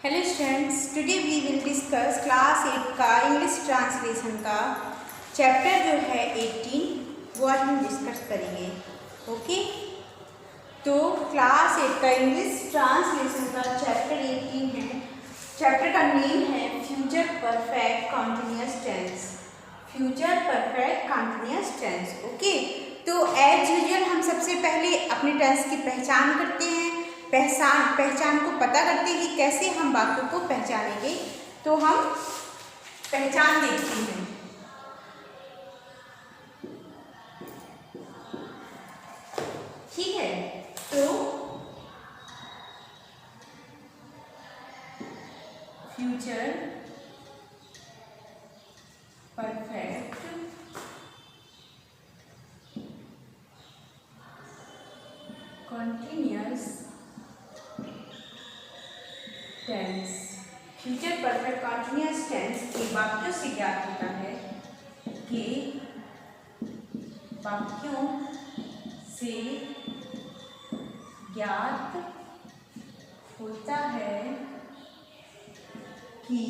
Hello students, today we will discuss class 8 का English translation का chapter जो है 18 वो आज हम डिस्कस करेंगे। ओके, तो क्लास 8 का इंग्लिश ट्रांसलेशन का चैप्टर 18 है। चैप्टर का नेम है future perfect continuous tense. Future perfect continuous tense. Okay, तो एज यूजुअल हम सबसे पहले अपने टेंस की पहचान करते हैं। पहचान को पता करते हैं कि कैसे हम वाक्यों को पहचानेंगे। तो हम पहचान देखते हैं। ठीक है, तो future perfect continuous tense. Future perfect continuous tense के वाक्यों से ज्ञात होता है कि वाक्यों से ज्ञात होता है कि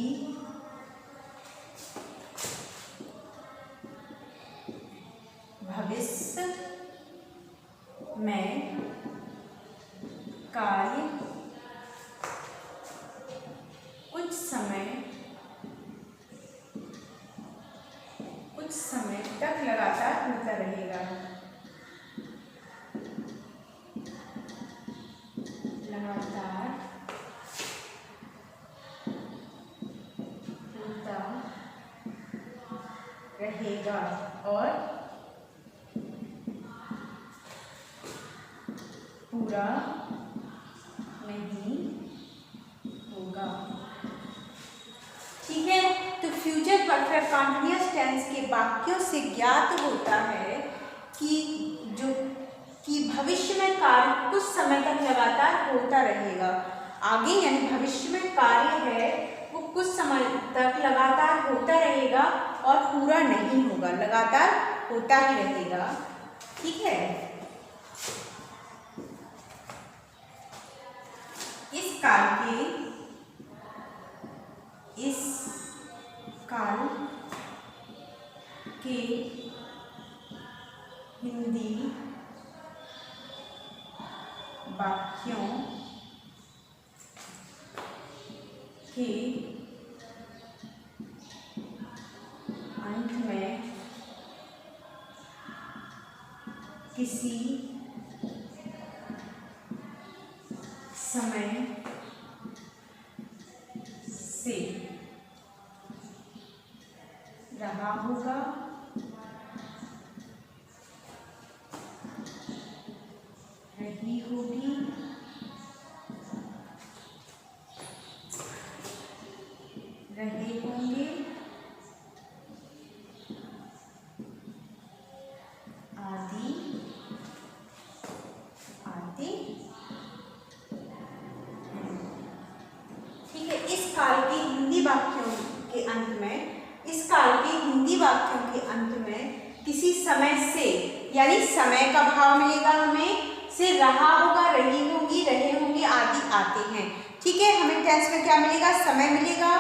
भविष्य में कार्य कुछ समय तक लगातार होता रहेगा। लगातार होता रहेगा और पूरा नहीं होगा। ठीक है, तो फ्यूचर परफेक्ट कॉन्टिन्यूअस टेंस के वाक्यों से ज्ञात होता है कि भविष्य में कार्य कुछ समय तक लगातार होता रहेगा। आगे यानी भविष्य में कार्य है वो कुछ समय तक लगातार होता रहेगा और पूरा नहीं होगा, लगातार होता ही रहेगा। ठीक है, इस काल के हिंदी वाक्यों के अंत में किसी समय से रहा होगा, रही होगी, रहे होंगे आदि आदि। ठीक है, इस काल के हिंदी वाक्यों के अंत में किसी समय से यानी समय का भाव मिलेगा हमें, से रहा होगा, रही होंगी, रहे होंगे आदि आते हैं। ठीक है, हमें टेंस में क्या मिलेगा? समय मिलेगा,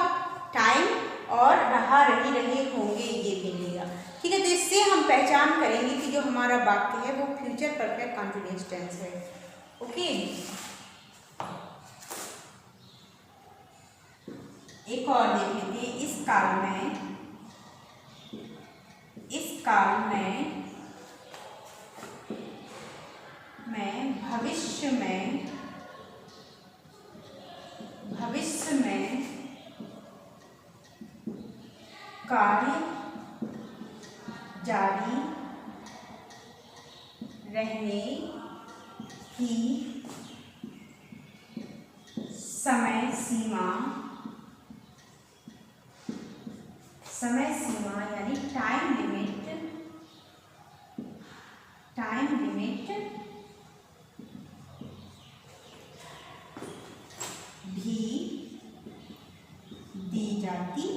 टाइम, और रहा, रही, रहे होंगे ये मिलेगा। ठीक है, तो इससे हम पहचान करेंगे कि जो हमारा वाक्य है वो फ्यूचर परफेक्ट कॉन्टिन्यूअस टेंस है। ओके, एक और देख लेते हैं। इस काल में भविष्य में कार्य जारी रहने की समय सीमा यानी टाइम लिमिट भी दी जाती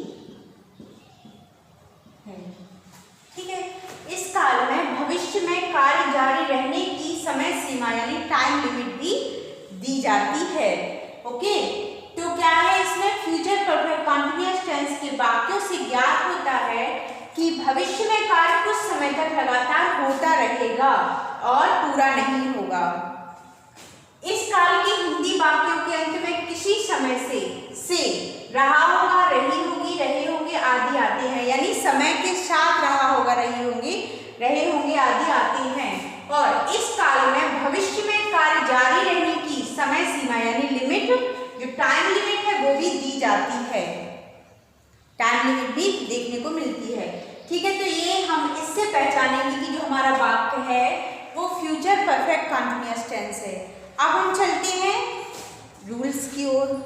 है। ठीक है, इस काल में भविष्य में कार्य जारी रहने की समय सीमा यानी टाइम लिमिट भी दी जाती है। ओके, तो क्या है इस फ्यूचर परफेक्ट कॉन्टिन्यूअस टेंस के वाक्यों से ज्ञात होता है कि भविष्य में कार्य कुछ समय तक लगातार होता रहेगा और पूरा नहीं होगा। इस काल के हिंदी वाक्यों के अंत में किसी समय से रहा होगा, रही होगी, रहे होंगे आदि आते हैं, यानी समय के साथ रहा होगा, रहे होंगे आदि आते हैं। और इस काल में भविष्य में कार्य जारी रहने की समय सीमा यानी लिमिट, जो टाइम लिमिट है वो भी दी जाती है, टाइम लिमिट भी देखने को मिलती है। ठीक है, तो ये हम इससे पहचानेंगे कि जो हमारा वाक्य है वो फ्यूचर परफेक्ट कॉन्टिन्यूअस टेंस है। अब हम चलते हैं रूल्स की ओर।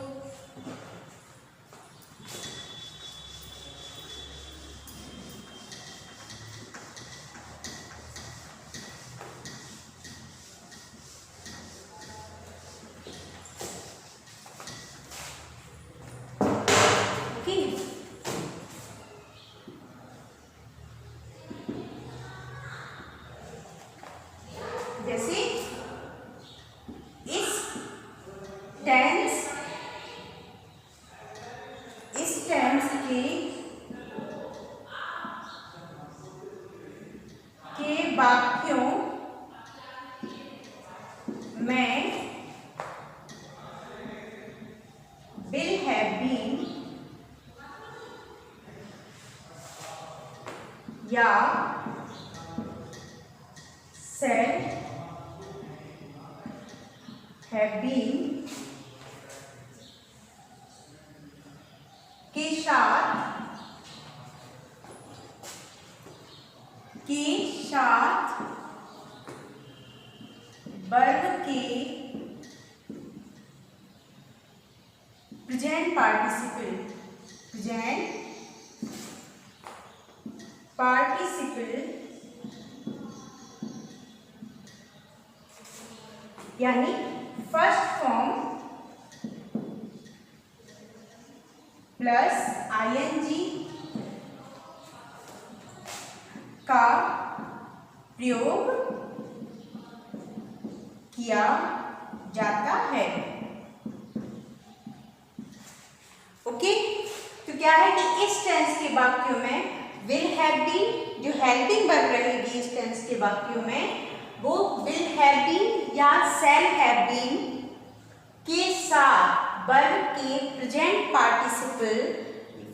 जैसे इस टेंस के वाक्यों में will have been या shall have been के साथ वर्ग के प्रेजेंट पार्टिसिपल यानी फर्स्ट फॉर्म प्लस आईएनजी का प्रयोग किया जाता है। ओके, तो क्या है कि इस टेंस के वाक्यों में विल हैव बीन, जो हेल्पिंग वर्ब रहेगी इस टेंस के वाक्यों में, वो विल हैव बीन या शैल हैव बीन के साथ वर्ब के present participle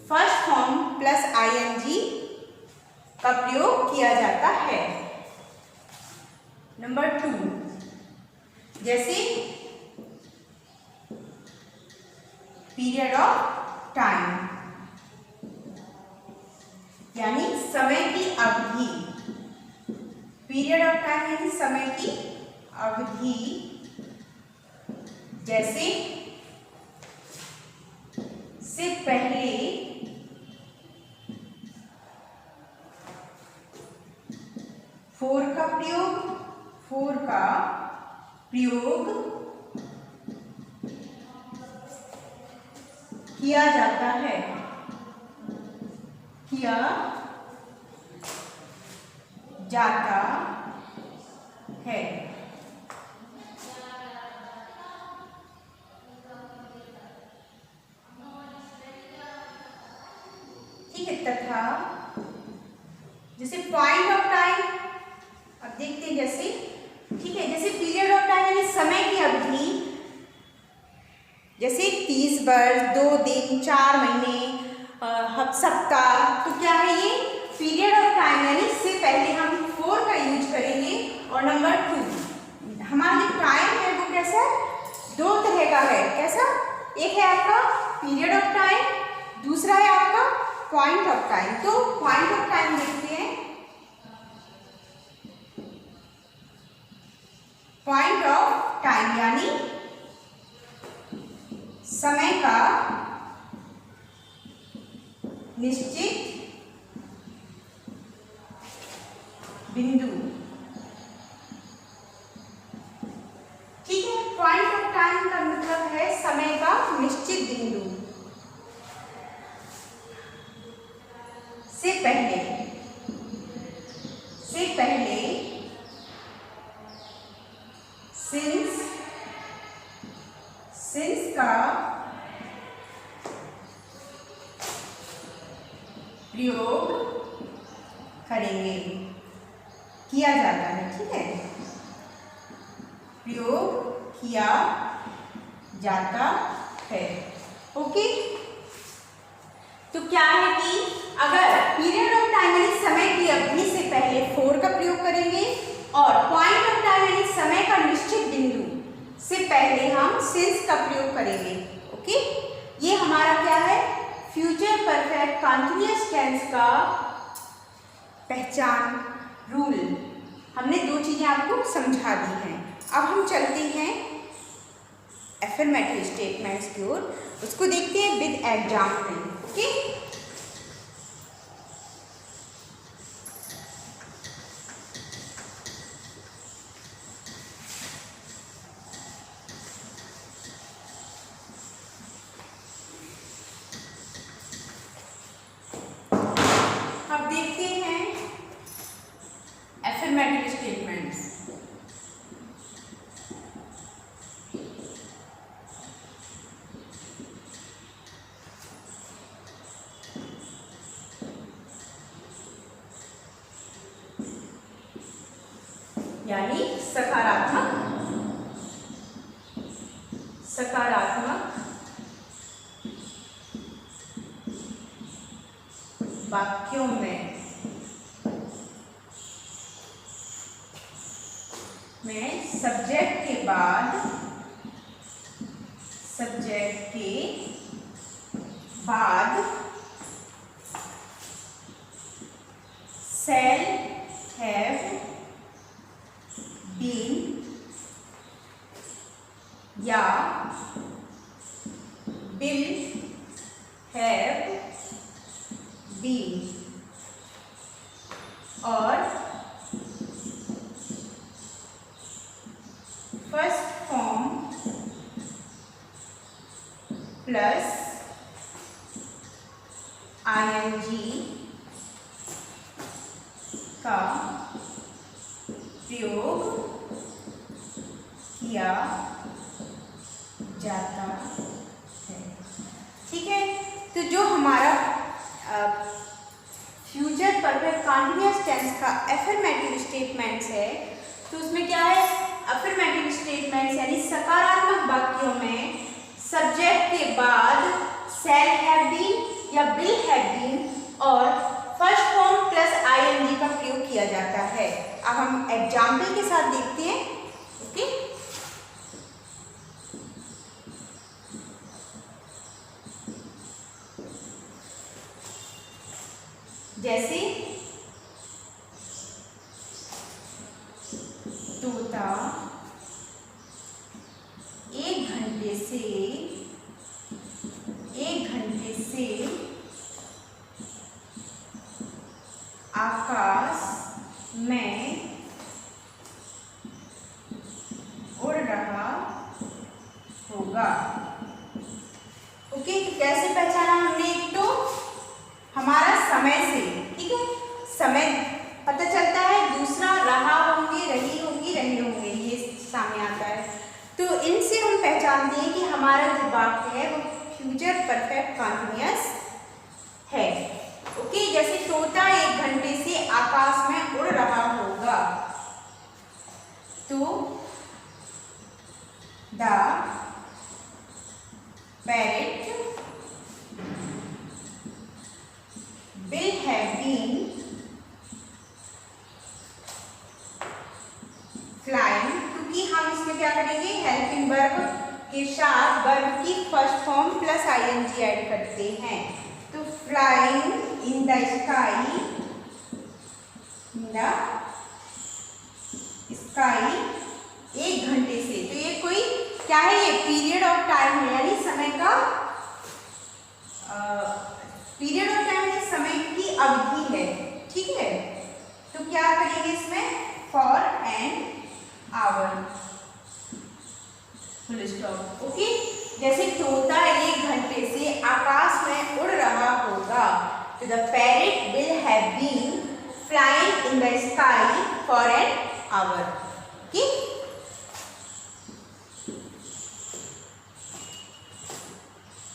first form plus I N G का प्रयोग किया जाता है। नंबर 2, जैसे पीरियड ऑफ टाइम यानी समय की अवधि, पीरियड ऑफ टाइम यानी समय की अवधि, जैसे से पहले फोर का प्रयोग किया जाता है, ठीक है। तथा जैसे पॉइंट ऑफ टाइम, अब देखते हैं जैसे, ठीक है, जैसे पीरियड ऑफ टाइम यानी समय की अवधि, जैसे 30 वर्ष, 2 दिन, 4 महीने, सप्ताह, तो क्या है ये पीरियड ऑफ टाइम यानी से पहले हम 4 का यूज करेंगे। और नंबर 2, हमारा जो टाइम है वो कैसा है, 2 तरह का है। कैसा, एक है आपका पीरियड ऑफ टाइम, दूसरा है आपका पॉइंट ऑफ टाइम। तो पॉइंट ऑफ टाइम देखते हैं, पॉइंट ऑफ टाइम यानी समय का निश्चित बिंदु, ठीक है। पॉइंट ऑफ टाइम का मतलब है समय का निश्चित बिंदु, से पहले सिंस का प्रयोग करेंगे, किया जाता है, ठीक है, प्रयोग किया जाता है। ओके, तो क्या है कि अगर पीरियड ऑफ टाइम यानी समय की अवधि से पहले फॉर का प्रयोग करेंगे और पॉइंट ऑफ टाइम यानी समय का निश्चित बिंदु से पहले हम सिंस का प्रयोग करेंगे। ओके, ये हमारा क्या है, फ्यूचर परफेक्ट कंटीन्यूअस टेंस का पहचान रूल। हमने दो चीजें आपको समझा दी हैं। अब हम चलते हैं एफर्मेटिव स्टेटमेंट्स की ओर, उसको देखते हैं विद एग्जाम्पल। ओके, अब देखते हैं एफर्मेटिव स्टेटमेंट्स। यानी सकारात्मक वाक्यों में सब्जेक्ट के बाद shall have been या will have been और फर्स्ट फॉर्म प्लस आईएनजी का प्रयोग किया जाता है। ठीक है, तो जो हमारा फ्यूचर परफेक्ट कंटीन्यूअस टेंस का एफर्मेटिव स्टेटमेंट्स है, तो उसमें क्या है, अफर्मेटिव स्टेटमेंट्स यानी सकारात्मक वाक्यों में सब्जेक्ट के बाद शैल हैव बीन या विल हैव बीन और फर्स्ट फॉर्म प्लस आईएनजी का प्रयोग किया जाता है। अब हम एग्जाम्पल के साथ देखते हैं। ओके, जैसे तोता 1 घंटे से आकाश में उड़ रहा होगा। ओके, तो कैसे पहचाना हमने, एक तो हमारा समय से, ठीक है, समय पता चलता है, दूसरा रहा होंगे, रही होंगी, रहे होंगे, ये सामने आता है। तो इनसे हम पहचानते हैं कि हमारा जो वाक्य है वो फ्यूचर परफेक्ट कंटीन्यूअस है। ओके, जैसे तोता 1 घंटे से आकाश में उड़ रहा होगा, तो the parrot will have been flying, क्योंकि हम इसमें क्या करेंगे, हेल्पिंग वर्ब के साथ वर्ब की first form plus I N G add करते हैं, तो flying in the sky, sky 1 घंटे से, तो ये कोई क्या है, ये पीरियड ऑफ टाइम है, यानी समय का पीरियड ऑफ टाइम यानी समय की अवधि है। ठीक है, तो क्या करेंगे इसमें, for an our, full stop. Okay, जैसे तोता 1 घंटे से आकाश में उड़ रहा होगा, तो the parrot will have been flying in the sky for an hour. Okay,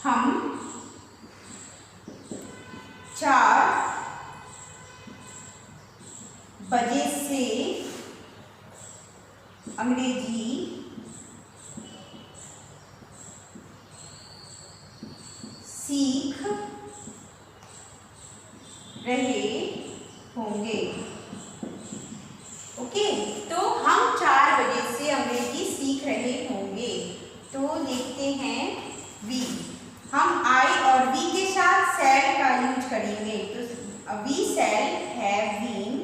हम 4 होंगे। ओके, तो हम 4 बजे से अंग्रेजी सीख रहे होंगे। तो देखते हैं वी, हम आई और वी के साथ शैल का यूज करेंगे। तो we shall have been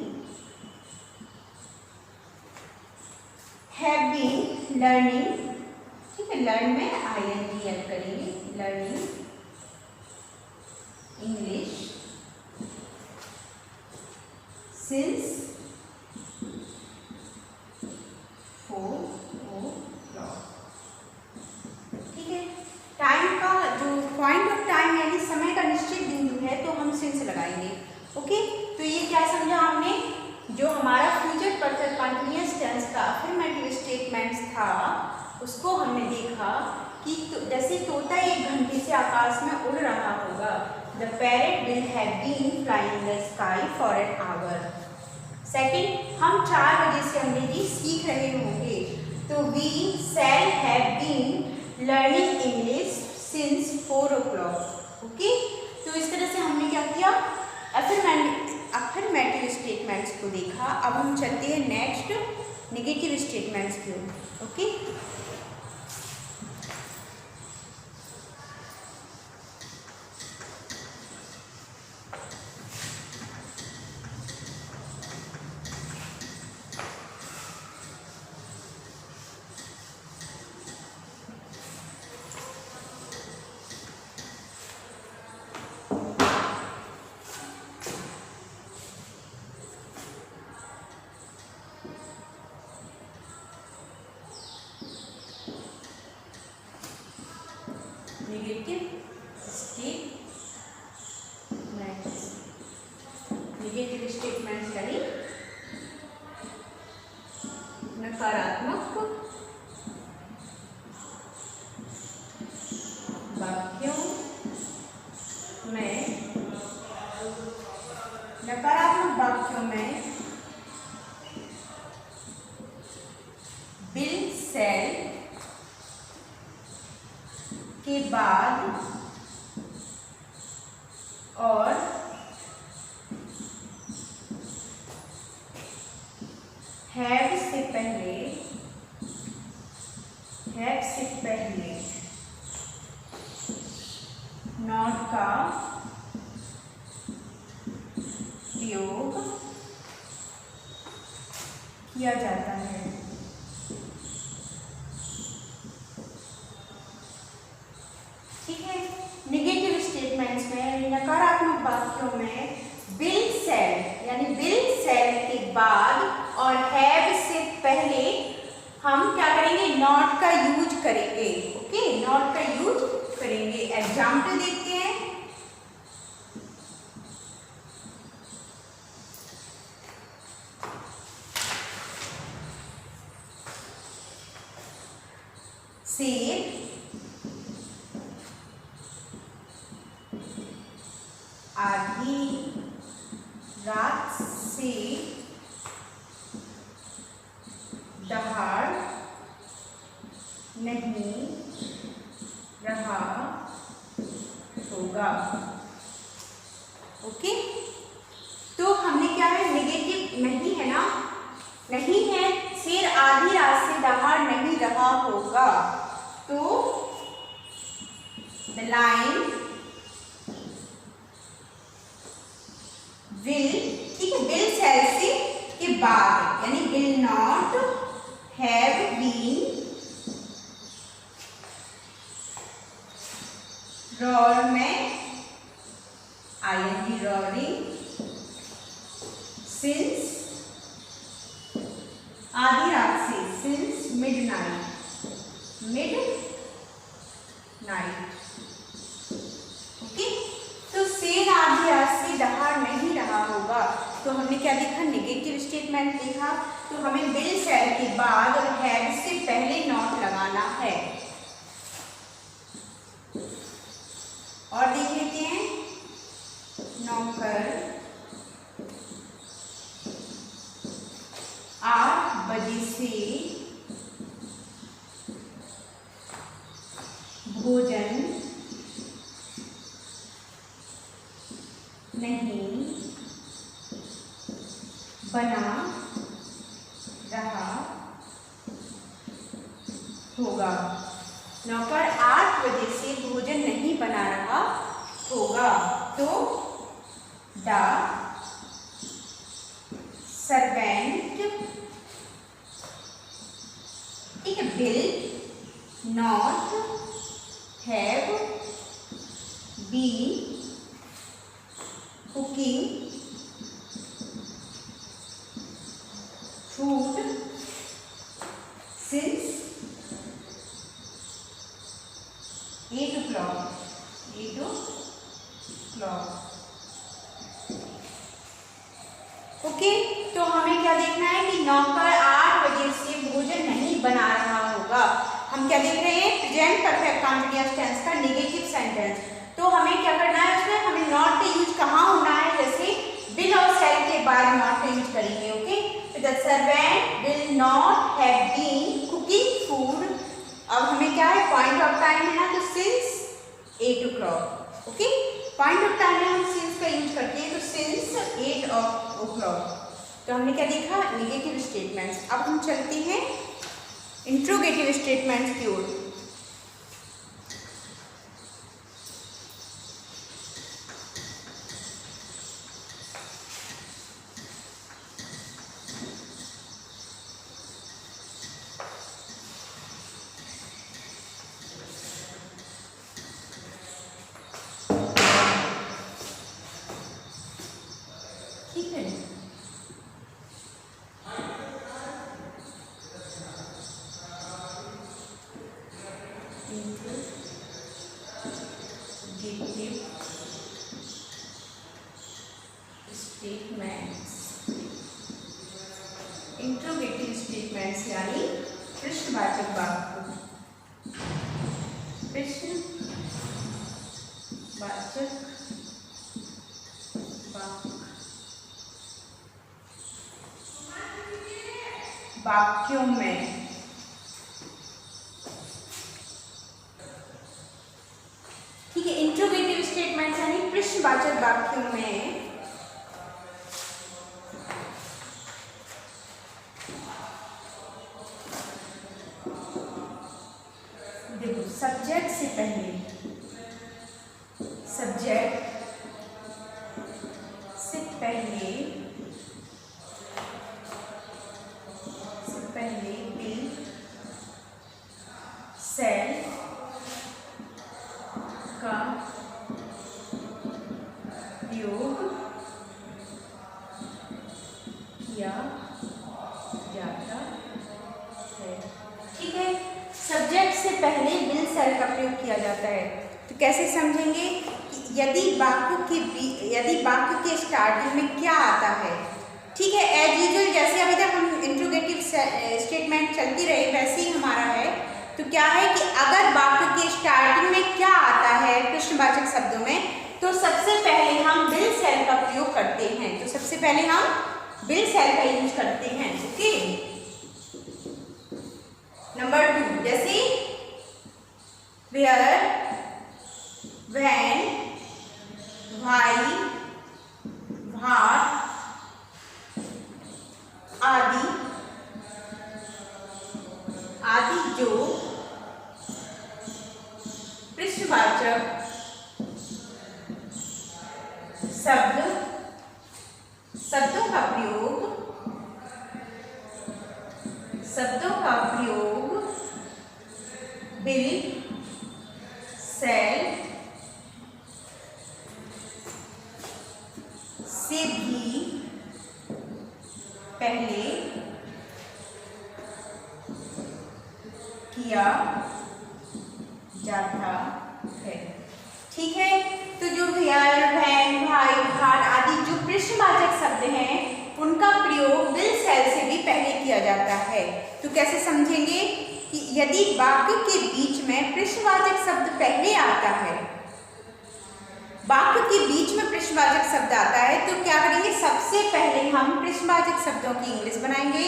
learning, ठीक है, लर्न में ING ऐड करेंगे, लर्निंग इंग्लिश सिंस 4 o'clock। ठीक है, टाइम का जो पॉइंट ऑफ टाइम यानी समय का निश्चित बिंदु है तो हम सिंस लगाएंगे। ओके, तो ये क्या समझा हमने, जो हमारा फ्यूचर परफेक्ट कंटिन्यूअस टेंस का अफर्मेटिव स्टेटमेंट्स था उसको हमने देखा कि जैसे तोता 1 घंटे से आकाश में उड़ रहा होगा, the parrot will have been flying in the sky for an hour. Second, हम 4 बजे से अंग्रेजी सीख रहे होंगे, तो we shall have been learning English since 4 o'clock। Okay, तो इस तरह से हमने क्या किया, अफर्मेटिव स्टेटमेंट्स को देखा। अब हम चलते हैं नेक्स्ट नेगेटिव स्टेटमेंट्स की ओर। ओके, नेगेटिव स्टेटमेंट्स यानी नकारात्मक वाक्यों में विल शैल के बाद और हैव से पहले नॉट का प्रयोग किया जाता है। ठीक है, नेगेटिव स्टेटमेंट्स में नकारात्मक वाक्यों में विल शैल यानी विल शैल के बाद और हैव से पहले हम क्या करेंगे, नॉट का यूज करेंगे। ओके, नॉट का यूज करेंगे। एग्जाम्पल देखते हैं। शेर आधी रात से दहाड़ नहीं रहा होगा। ओके, तो हमने क्या है, नेगेटिव नहीं है ना, नहीं है, शेर आधी रात से दहाड़ नहीं रहा होगा, तो द लाइन विल, ठीक है, विल शैल से के बाद यानी will not have been roar में ING रोरिंग सिंस आधी रात से, सिंस मिडनाइट ओके, तो शेर आधी रात से दहाड़ नहीं रहा होगा, तो हमने क्या देखा, नेगेटिव स्टेटमेंट देखा। तो हमें विल शैल के बाद और हैव से पहले नॉट लगाना है। और देख लेते हैं, नौकर 8 बजे से भोजन नहीं बना रहा होगा। नौकर 8 बजे से भोजन नहीं बना रहा होगा। तो the servant will not have been cooking food since 8 o'clock. Okay, तो हमें क्या देखना है कि नौकर 8 बजे से भोजन नहीं बना रहा होगा। हम क्या देख रहे हैं? प्रेजेंट परफेक्ट कंटीन्यूअस टेंस का नेगेटिव सेंटेंस। तो हमें क्या करना है उसमें? हमें नॉट का यूज कहाँ होना है? जैसे विल और शैल के बाद नॉट का यूज करेंगे। Okay, The servant will not have been cooking food. अब हमें क्या है? पॉइंट ऑफ टाइम है ना, तो since 8 o'clock. Okay, point of time में हम since का यूज करते हैं, तो since 8 o'clock. तो हमने क्या देखा? Negative statements. अब हम चलते हैं इंट्रोगेटिव स्टेटमेंट्स की ओर। ठीक है, इंट्रोगेटिव स्टेटमेंट्स। इंट्रोगेटिव स्टेटमेंट्स यानी प्रश्नवाचक वाक्य। प्रश्नवाचक वाक्यों में ठीक है, इंट्रोगेटिव स्टेटमेंट्स यानी प्रश्नवाचक वाक्यों में देखो, सब्जेक्ट से पहले विल शैल का प्रयोग किया जाता है। ठीक है, सब्जेक्ट से पहले विल शैल का प्रयोग किया जाता है। तो कैसे समझेंगे? यदि वाक्य के स्टार्टिंग में क्या आता है। ठीक है, एज यूजुअल जैसे अभी तक हम इंट्रोगेटिव स्टेटमेंट चलती रही वैसे ही हमारा है। तो क्या है कि अगर वाक्य के स्टार्टिंग में क्या आता है प्रश्नवाचक शब्दों में, तो सबसे पहले हम विल शैल का प्रयोग करते हैं। तो सबसे पहले हम विल शैल का यूज करते हैं। ओके, नंबर 2 जैसे वेयर, व्हेन, व्हाई, व्हाट आदि जो प्रश्नवाचक शब्दों का प्रयोग विल शैल से भी पहले किया जाता है। ठीक है, तो जो वेयर, व्हेन, व्हाई, व्हाट आदि जो प्रश्नवाचक शब्द हैं उनका प्रयोग विल शैल से भी पहले किया जाता है। तो कैसे समझेंगे कि यदि वाक्य के बीच में प्रश्नवाचक शब्द पहले आता है, वाक्य के बीच में प्रश्नवाचक शब्द आता है, तो क्या करेंगे? सबसे पहले हम प्रश्नवाचक शब्दों की इंग्लिश बनाएंगे,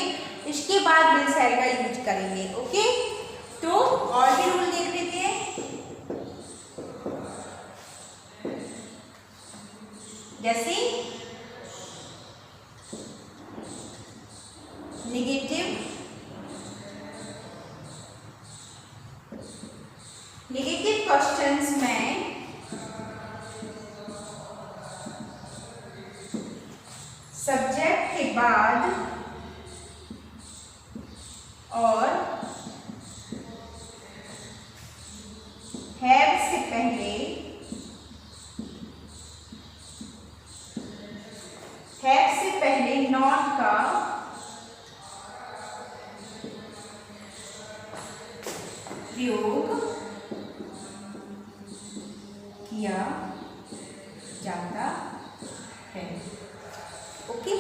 इसके बाद विल शैल का यूज करेंगे। ओके, तो और भी रूल देख लेते हैं। जैसे नेगेटिव क्वेश्चंस में सब्जेक्ट के बाद और हैव से पहले नॉट का प्रयोग किया जाता है। ओके,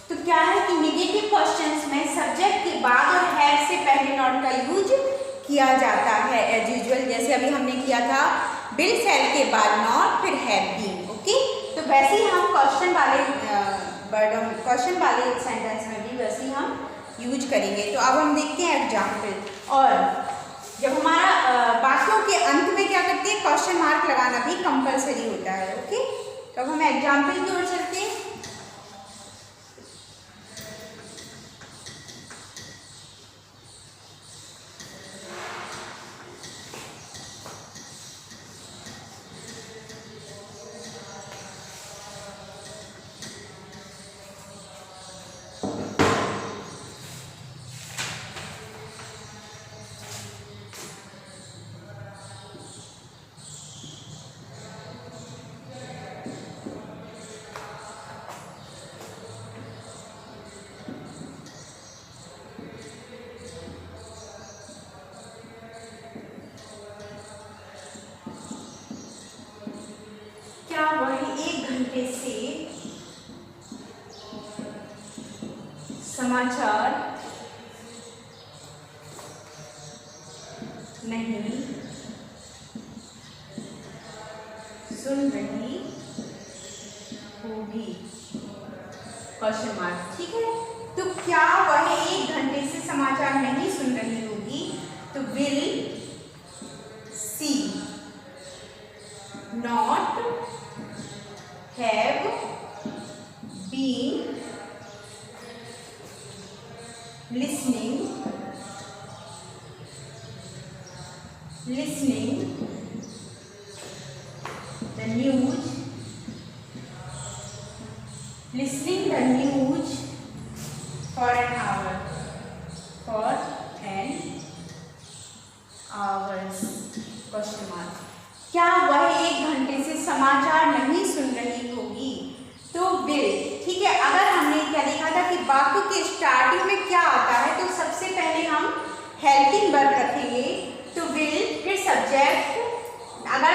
तो क्या है कि नेगेटिव क्वेश्चंस में सब्जेक्ट के बाद और हैव से पहले नॉट का यूज किया जाता है एज यूजुअल, जैसे अभी हमने किया था बिल सेल के बाद नॉट फिर हैव बीन। ओके, तो वैसे ही हम क्वेश्चन वाले सेंटेंस में भी वैसे ही हम यूज करेंगे। तो अब हम देखते हैं एग्जाम्पल। और जब हमारा वाक्यों के अंत में क्या करते हैं, क्वेश्चन मार्क लगाना भी कंपलसरी होता है। ओके, तो अब हम एग्जाम्पल की ओर चलते हैं। वही 1 घंटे से समाचार नहीं सुन रही होगी, क्वेश्चन मार्क। ठीक है, तो क्या वह 1 घंटे से समाचार नहीं सुन रही होगी, तो will she not have been listening the news for an hour question mark। क्या वह 1 घंटे से समाचार नहीं सुन रही होगी, तो विल। ठीक है, अगर हमने क्या देखा था कि वाक्य के स्टार्टिंग में क्या आता है, तो सबसे पहले हम हेल्पिंग वर्ब रखेंगे, तो विल फिर सब्जेक्ट। अगर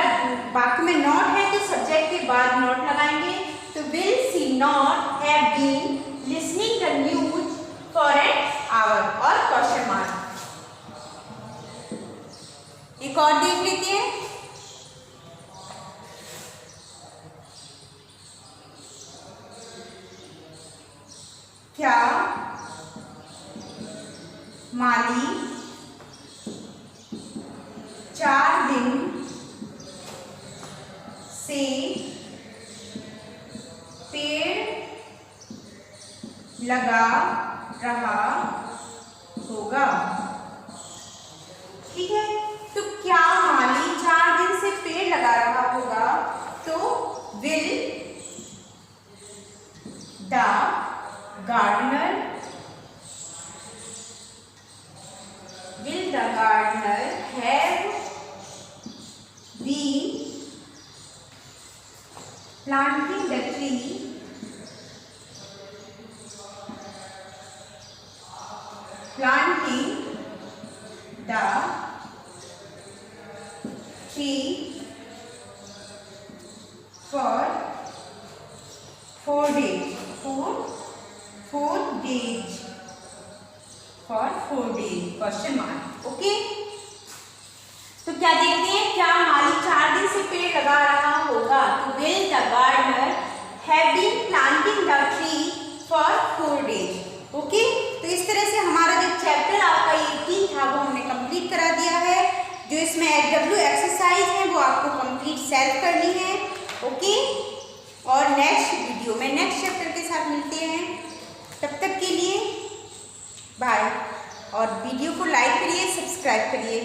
वाक्य में नॉट है तो सब्जेक्ट के बाद नॉट लगाएंगे, तो will she not have been listening the news for an hour और क्वेश्चन मार्क। एक और देख लेते हैं। क्या माली 4 दिन से पेड़ लगा रहा होगा? ठीक है, तो क्या माली 4 दिन से पेड़ लगा रहा होगा, तो will the gardener have been planting the tree for 4 days question mark. Okay, तो क्या देखते हैं, क्या माली 4 दिन से पेड़ लगा रहा होगा, तो will the gardener have been planting the tree for 4 days। Okay, तो इस तरह से हमारा जो चैप्टर आपका 18 था वो हमने कंप्लीट करा दिया है। जो इसमें एचडब्ल्यू एक्सरसाइज है वो आपको कंप्लीट सेल्फ करनी है। ओके, और नेक्स्ट वीडियो में नेक्स्ट चैप्टर के साथ मिलते हैं। तब तक के लिए बाय, और वीडियो को लाइक करिए, सब्सक्राइब करिए।